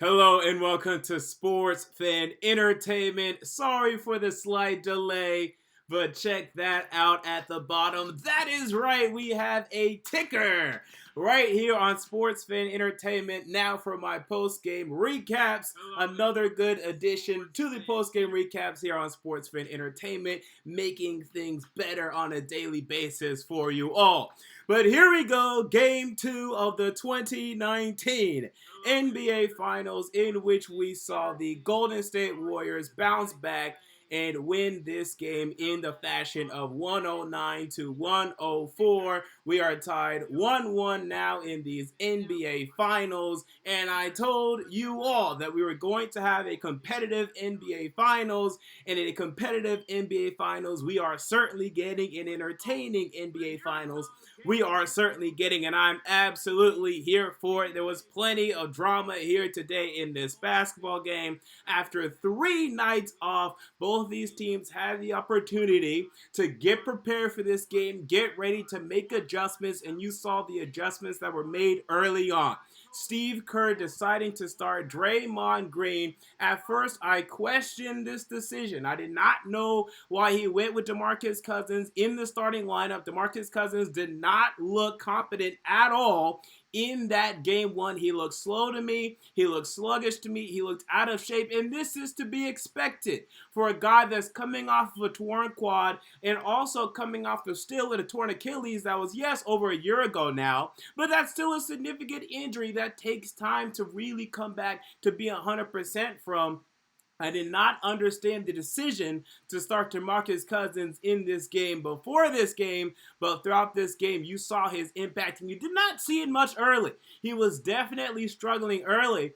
Hello and welcome to Sports Fan Entertainment. Sorry for the slight delay, but check that out at the bottom. That is right, we have a ticker right here on Sports Fan Entertainment. Now for my post-game recaps. Another good addition to the post-game recaps here on Sports Fan Entertainment, making things better on a daily basis for you all. But here we go, Game 2 of the 2019 NBA Finals, in which we saw the Golden State Warriors bounce back and win this game in the fashion of 109 to 104. We are tied 1-1 now in these NBA Finals, and I told you all that we were going to have a competitive NBA Finals, and in a competitive NBA Finals, we are certainly getting an entertaining NBA Finals. We are certainly getting, and I'm absolutely here for it. There was plenty of drama here today in this basketball game. After 3 nights off, both these teams had the opportunity to get prepared for this game, get ready to make adjustments, and you saw the adjustments that were made early on. Steve Kerr deciding to start Draymond Green. At first, I questioned this decision. I did not know why he went with DeMarcus Cousins in the starting lineup. DeMarcus Cousins did not look competent at all in that game one. He looked slow to me. He looked sluggish to me. He looked out of shape. And this is to be expected for a guy that's coming off of a torn quad and also coming off of still with a torn Achilles that was, yes, over a year ago now. But that's still a significant injury that takes time to really come back to be 100% from. I did not understand the decision to start DeMarcus Cousins in this game before this game, but throughout this game, you saw his impact, and you did not see it much early. He was definitely struggling early,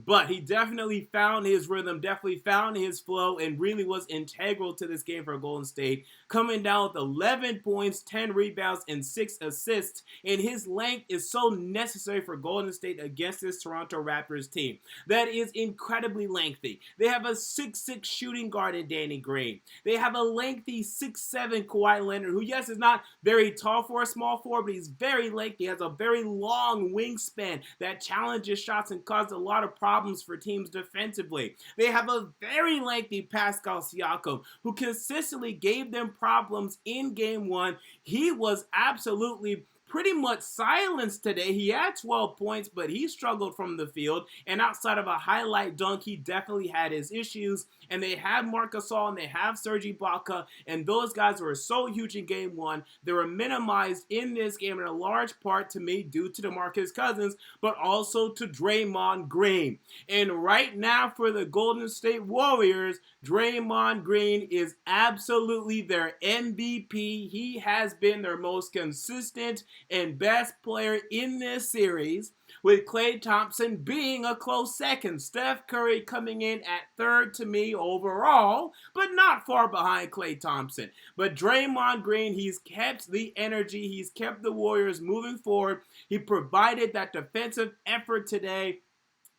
but he definitely found his rhythm, definitely found his flow, and really was integral to this game for Golden State, coming down with 11 points, 10 rebounds, and 6 assists, and his length is so necessary for Golden State against this Toronto Raptors team. That is incredibly lengthy. They have a 6'6 shooting guard in Danny Green. They have a lengthy 6'7 Kawhi Leonard, who, yes, is not very tall for a small forward, but he's very lengthy, has a very long wingspan that challenges shots and causes a lot of problems for teams defensively. They have a very lengthy Pascal Siakam, who consistently gave them problems in game one. He was absolutely pretty much silenced today. He had 12 points, but he struggled from the field. And outside of a highlight dunk, he definitely had his issues. And they have Marc Gasol and they have Serge Ibaka. And those guys were so huge in game one. They were minimized in this game in a large part to me due to DeMarcus Cousins, but also to Draymond Green. And right now for the Golden State Warriors, Draymond Green is absolutely their MVP. He has been their most consistent and best player in this series, with Klay Thompson being a close second. Steph Curry coming in at third to me overall, but not far behind Klay Thompson. But Draymond Green, he's kept the energy. He's kept the Warriors moving forward. He provided that defensive effort today.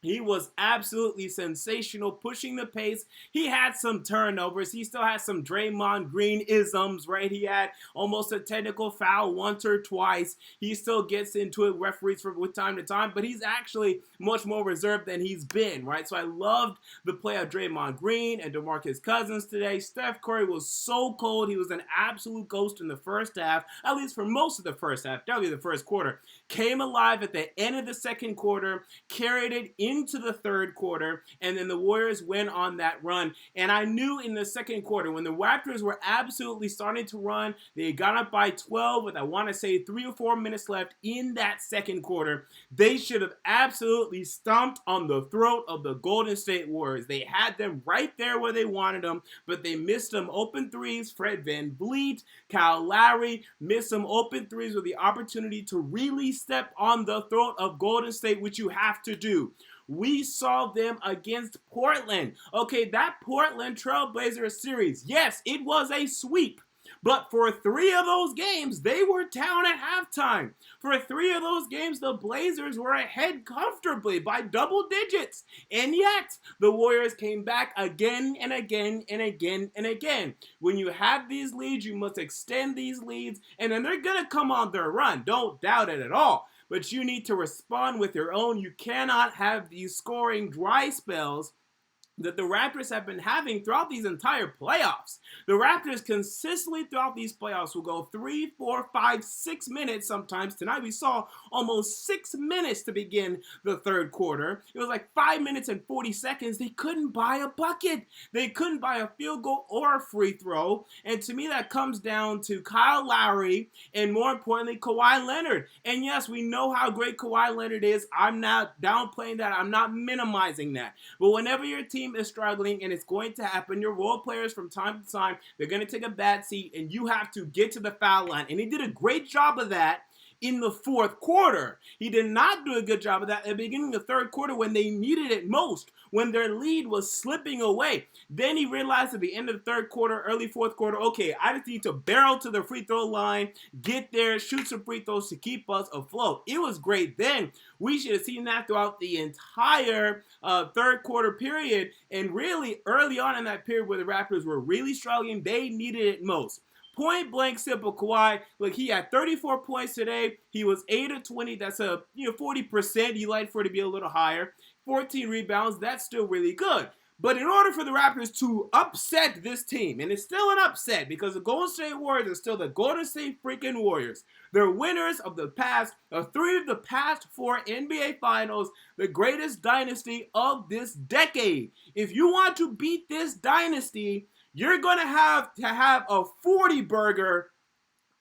He was absolutely sensational, pushing the pace. He had some turnovers. He still had some Draymond Green-isms, right? He had almost a technical foul once or twice. He still gets into it, referees with time to time, but he's actually much more reserved than he's been, right? So I loved the play of Draymond Green and DeMarcus Cousins today. Steph Curry was so cold. He was an absolute ghost in the first half, at least for most of the first half, definitely the first quarter. Came alive at the end of the second quarter, carried it into the third quarter, and then the Warriors went on that run. And I knew in the second quarter, when the Raptors were absolutely starting to run, they got up by 12 with, I want to say, 3 or 4 minutes left in that second quarter. They should have absolutely stomped on the throat of the Golden State Warriors. They had them right there where they wanted them, but they missed some open threes. Fred VanVleet, Kyle Lowry missed some open threes with the opportunity to really step on the throat of Golden State, which you have to do. We saw them against Portland. Okay, that Portland Trailblazers series, yes, it was a sweep. But for 3 of those games, they were down at halftime. For 3 of those games, the Blazers were ahead comfortably by double digits. And yet, the Warriors came back again and again and again and again. When you have these leads, you must extend these leads, and then they're going to come on their run. Don't doubt it at all. but you need to respond with your own. You cannot have these scoring dry spells that the Raptors have been having throughout these entire playoffs. The Raptors consistently throughout these playoffs will go 3, 4, 5, 6 minutes sometimes. Tonight we saw almost 6 minutes to begin the third quarter. It was like 5 minutes and 40 seconds. They couldn't buy a bucket. They couldn't buy a field goal or a free throw. And to me, that comes down to Kyle Lowry and, more importantly, Kawhi Leonard. And yes, we know how great Kawhi Leonard is. I'm not downplaying that. I'm not minimizing that. But whenever your team is struggling, and it's going to happen, your role players from time to time, they're going to take a bad seat, and you have to get to the foul line. And he did a great job of that in the fourth quarter. He did not do a good job of that at the beginning of the third quarter when they needed it most, when their lead was slipping away. Then he realized at the end of the third quarter, early fourth quarter, okay, I just need to barrel to the free throw line, get there, shoot some free throws to keep us afloat. It was great then. We should have seen that throughout the entire third quarter period, and really early on in that period where the Raptors were really struggling, they needed it most. Point blank simple, Kawhi. Look, he had 34 points today. He was 8 of 20. That's a 40%. You like for it to be a little higher. 14 rebounds. That's still really good. But in order for the Raptors to upset this team, and it's still an upset because the Golden State Warriors are still the Golden State freaking Warriors. They're winners of the past, of 3 of the past 4 NBA Finals, the greatest dynasty of this decade. If you want to beat this dynasty, you're going to have a 40 burger,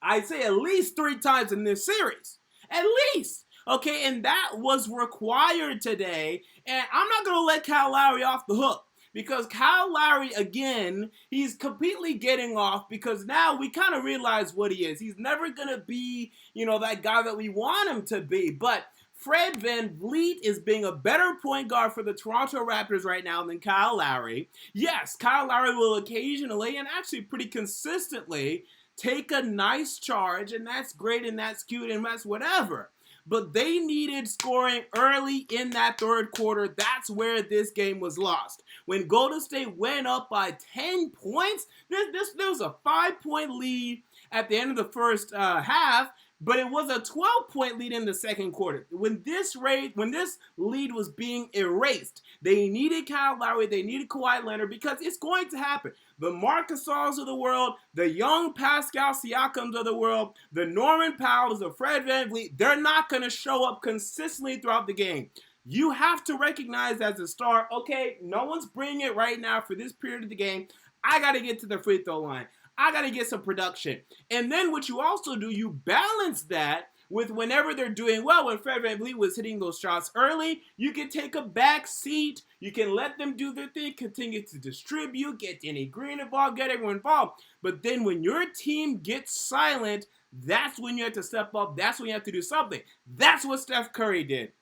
I'd say at least 3 times in this series. At least. Okay, and that was required today. And I'm not going to let Kyle Lowry off the hook. Because Kyle Lowry, again, he's completely getting off because now we kind of realize what he is. He's never going to be, that guy that we want him to be. But Fred VanVleet is being a better point guard for the Toronto Raptors right now than Kyle Lowry. Yes, Kyle Lowry will occasionally and actually pretty consistently take a nice charge, and that's great and that's cute and that's whatever. But they needed scoring early in that third quarter. That's where this game was lost. When Golden State went up by 10 points, there was a 5-point lead at the end of the first half, but it was a 12-point lead in the second quarter. When this lead was being erased, they needed Kyle Lowry, they needed Kawhi Leonard, because it's going to happen. The Marc Gasols of the world, the young Pascal Siakams of the world, the Norman Powells, the Fred VanVleet, they're not going to show up consistently throughout the game. You have to recognize as a star, okay, no one's bringing it right now for this period of the game. I got to get to the free throw line. I got to get some production. And then what you also do, you balance that with whenever they're doing well. When Fred VanVleet was hitting those shots early, you can take a back seat. You can let them do their thing, continue to distribute, get Danny Green involved, get everyone involved. But then when your team gets silent, that's when you have to step up. That's when you have to do something. That's what Steph Curry did.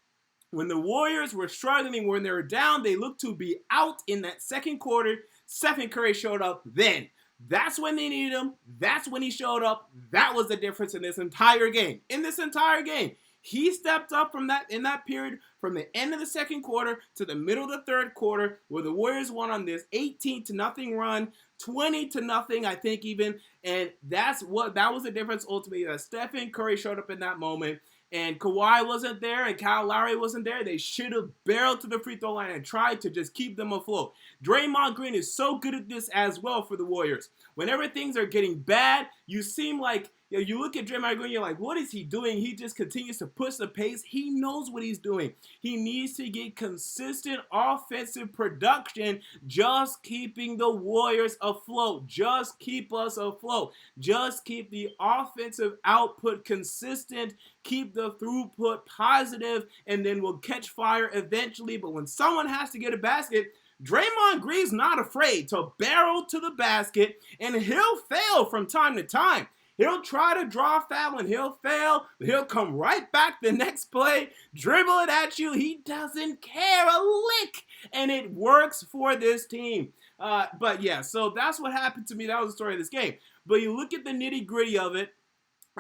When the Warriors were struggling, when they were down, they looked to be out in that second quarter. Stephen Curry showed up then. That's when they needed him. That's when he showed up. That was the difference in this entire game. In this entire game, he stepped up in that period from the end of the second quarter to the middle of the third quarter, where the Warriors won on this 18-0 run, 20-0, I think even, and that was the difference ultimately. That Stephen Curry showed up in that moment. And Kawhi wasn't there and Kyle Lowry wasn't there. They should have barreled to the free throw line and tried to just keep them afloat. Draymond Green is so good at this as well for the Warriors. Whenever things are getting bad, you seem like, you look at Draymond Green, you're like, what is he doing? He just continues to push the pace. He knows what he's doing. He needs to get consistent offensive production, just keeping the Warriors afloat. Just keep us afloat. Just keep the offensive output consistent. Keep the throughput positive, and then we'll catch fire eventually. But when someone has to get a basket, Draymond Green's not afraid to barrel to the basket, and he'll fail from time to time. He'll try to draw a foul and he'll fail. He'll come right back the next play, dribble it at you. He doesn't care a lick, and it works for this team. But yeah, so that's what happened to me. That was the story of this game. But you look at the nitty-gritty of it.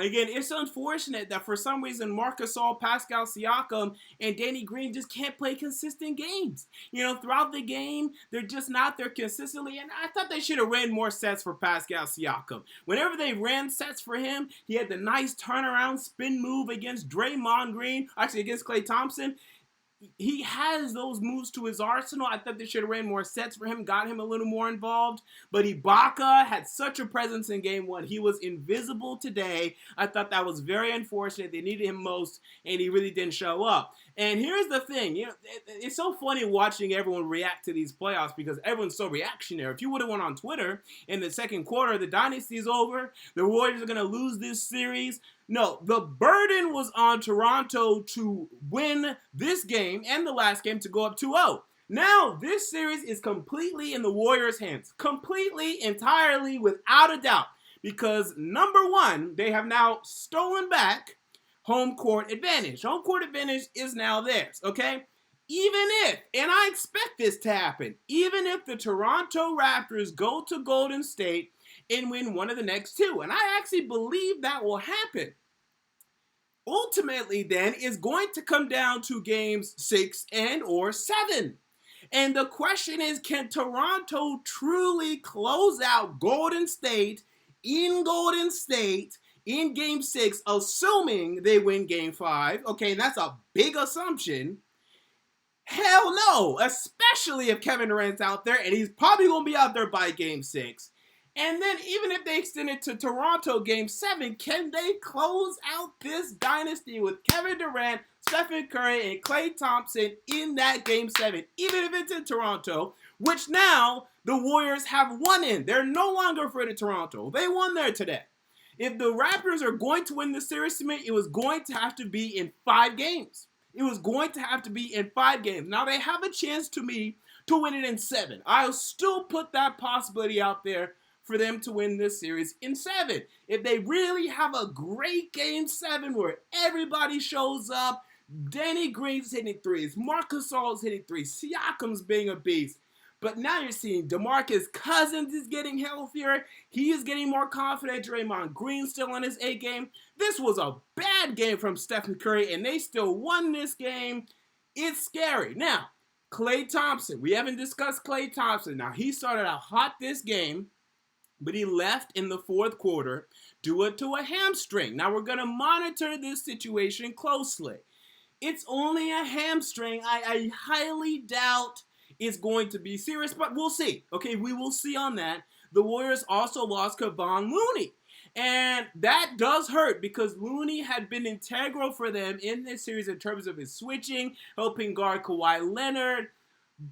Again, it's unfortunate that for some reason Marc Gasol, Pascal Siakam, and Danny Green just can't play consistent games. Throughout the game, they're just not there consistently. And I thought they should have ran more sets for Pascal Siakam. Whenever they ran sets for him, he had the nice turnaround spin move against Draymond Green, actually against Klay Thompson. He has those moves to his arsenal. I thought they should have ran more sets for him, got him a little more involved. But Ibaka had such a presence in game one. He was invisible today. I thought that was very unfortunate. They needed him most, and he really didn't show up. And here's the thing. It's so funny watching everyone react to these playoffs because everyone's so reactionary. If you would have went on Twitter in the second quarter, the dynasty's over, the Warriors are going to lose this series. No, the burden was on Toronto to win this game and the last game to go up 2-0. Now, this series is completely in the Warriors' hands. Completely, entirely, without a doubt. Because, number one, they have now stolen back home court advantage. Home court advantage is now theirs, okay? Even if, and I expect this to happen, even if the Toronto Raptors go to Golden State and win one of the next two, and I actually believe that will happen, ultimately then is going to come down to games 6 and or 7. And the question is, can Toronto truly close out Golden State in game 6, assuming they win game 5? Okay, and that's a big assumption. Hell no, especially if Kevin Durant's out there, and he's probably going to be out there by game 6. And then even if they extend it to Toronto game 7, can they close out this dynasty with Kevin Durant, Stephen Curry, and Klay Thompson in that game 7, even if it's in Toronto, which now the Warriors have won in. They're no longer afraid of Toronto. They won there today. If the Raptors are going to win the series to me, it was going to have to be in 5 games. It was going to have to be in 5 games. Now they have a chance to me to win it in 7. I'll still put that possibility out there for them to win this series in 7. If they really have a great game 7 where everybody shows up, Danny Green's hitting threes, Marc Gasol's hitting threes, Siakam's being a beast. But now you're seeing DeMarcus Cousins is getting healthier. He is getting more confident. Draymond Green still on his A game. This was a bad game from Stephen Curry, and they still won this game. It's scary. Now, Klay Thompson. We haven't discussed Klay Thompson. Now, he started out hot this game, but he left in the fourth quarter due to a hamstring. Now, we're going to monitor this situation closely. It's only a hamstring. I highly doubt it's going to be serious, but we'll see. Okay, we will see on that. The Warriors also lost Kevon Looney. And that does hurt because Looney had been integral for them in this series in terms of his switching, helping guard Kawhi Leonard.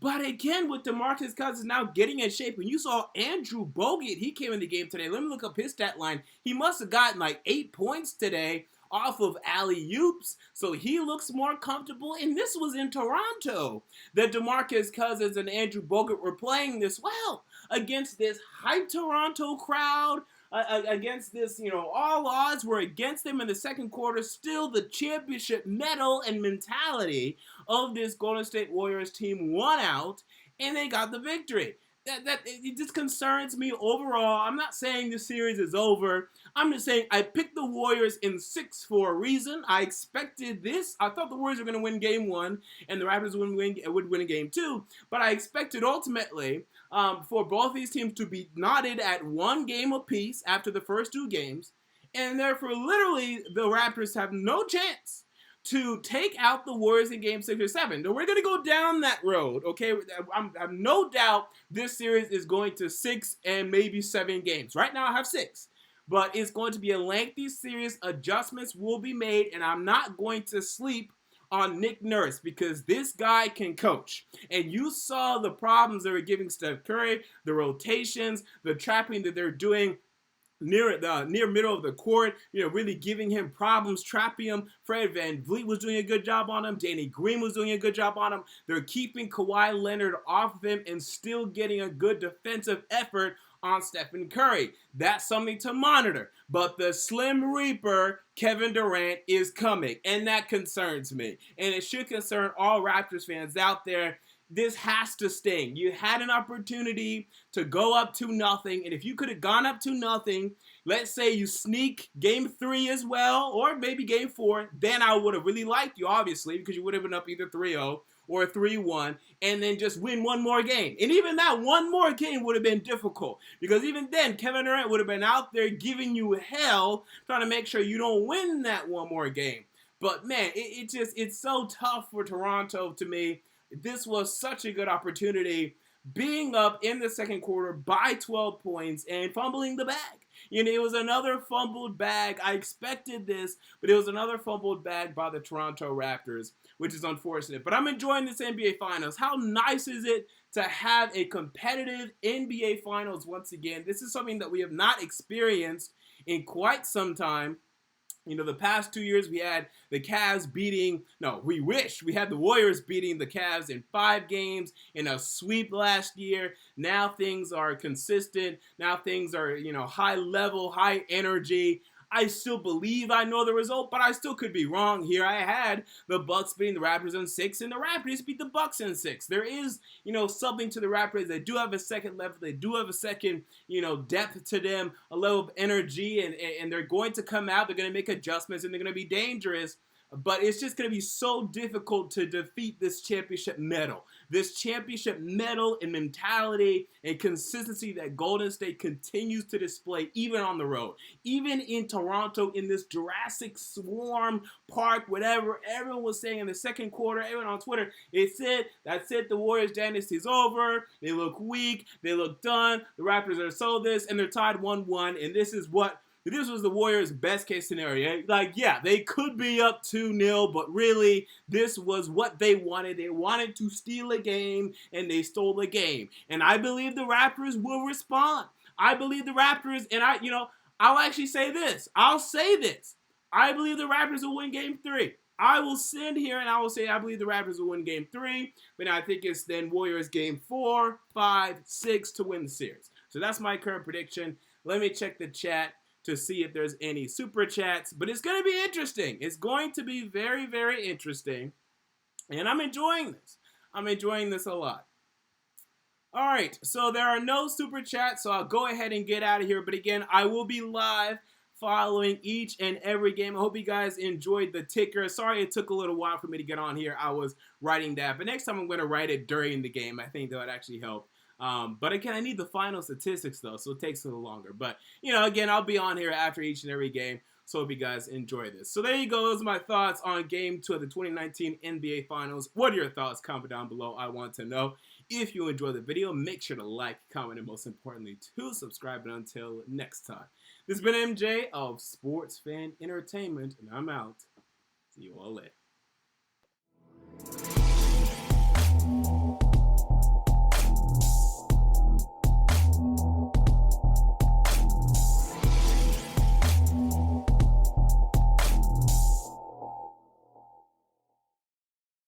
But again, with DeMarcus Cousins now getting in shape, and you saw Andrew Bogut, he came in the game today. Let me look up his stat line. He must have gotten like 8 points today off of alley-oops, so he looks more comfortable. And this was in Toronto that DeMarcus Cousins and Andrew Bogut were playing this well against this hype Toronto crowd, against this, all odds were against them in the second quarter. Still, the championship medal and mentality of this Golden State Warriors team won out, and they got the victory. It just concerns me overall. I'm not saying the series is over. I'm just saying I picked the Warriors in 6 for a reason. I expected this. I thought the Warriors were going to win game 1 and the Raptors would win game 2. But I expected ultimately for both these teams to be knotted at 1 game apiece after the first 2 games. And therefore, literally, the Raptors have no chance to take out the Warriors in game 6 or 7. Now, we're going to go down that road, okay? I'm no doubt this series is going to 6 and maybe 7 games. Right now, I have 6. But it's going to be a lengthy series. Adjustments will be made, and I'm not going to sleep on Nick Nurse because this guy can coach. And you saw the problems they were giving Steph Curry, the rotations, the trapping that they're doing near middle of the court, really giving him problems, trapping him. Fred VanVleet was doing a good job on him. Danny Green was doing a good job on him. They're keeping Kawhi Leonard off of him and still getting a good defensive effort on Stephen Curry. That's something to monitor. But the Slim Reaper, Kevin Durant, is coming, and that concerns me. And it should concern all Raptors fans out there. this has to sting. You had an opportunity to go up 2-0, and if you could have gone up 2-0, let's say you sneak game 3 as well, or maybe game 4, then I would have really liked you, obviously, because you would have been up either 3-0 or 3-1, and then just win one more game. And even that one more game would have been difficult, because even then, Kevin Durant would have been out there giving you hell, trying to make sure you don't win that one more game. But man, it's so tough for Toronto to me. This was such a good opportunity, being up in the second quarter by 12 points and fumbling the bag. You know, it was another fumbled bag. I expected this, but it was another fumbled bag by the Toronto Raptors, which is unfortunate. But I'm enjoying this NBA Finals. How nice is it to have a competitive NBA Finals once again? This is something that we have not experienced in quite some time. You know, the past 2 years we had the Cavs we wish we had the Warriors beating the Cavs in 5 games in a sweep last year. Now things are consistent. Now things are, high level, high energy. I still believe I know the result, but I still could be wrong here. I had the Bucks beating the Raptors in 6, and the Raptors beat the Bucks in 6. There is, something to the Raptors. They do have a second level. They do have a second, depth to them, a level of energy, and they're going to come out. They're going to make adjustments, and they're going to be dangerous. But it's just going to be so difficult to defeat this championship medal. This championship medal and mentality and consistency that Golden State continues to display even on the road. Even in Toronto, in this Jurassic Swarm Park, whatever everyone was saying in the second quarter, everyone on Twitter, that's it, the Warriors dynasty is over. They look weak. They look done. The Raptors are so this, and they're tied 1-1, and this was the Warriors' best case scenario. They could be up 2-0, but really, this was what they wanted. They wanted to steal a game, and they stole the game. And I believe the Raptors will respond. I believe the Raptors, and I'll actually say this. I'll say this. I believe the Raptors will win game 3. I will sit here and I will say I believe the Raptors will win game 3, but I think it's then Warriors game 4, 5, 6 to win the series. So that's my current prediction. Let me check the chat to see if there's any super chats, but it's going to be interesting. It's going to be very, very interesting, and I'm enjoying this. I'm enjoying this a lot. All right, so there are no super chats, so I'll go ahead and get out of here, but again, I will be live following each and every game. I hope you guys enjoyed the ticker. Sorry it took a little while for me to get on here. I was writing that, but next time I'm going to write it during the game. I think that would actually help. But again, I need the final statistics though, so it takes a little longer. But, again, I'll be on here after each and every game, so hope you guys enjoy this. So there you go. Those are my thoughts on Game 2 of the 2019 NBA Finals. What are your thoughts? Comment down below. I want to know. If you enjoyed the video, make sure to like, comment, and most importantly, to subscribe. And until next time, this has been MJ of Sports Fan Entertainment, and I'm out. See you all later.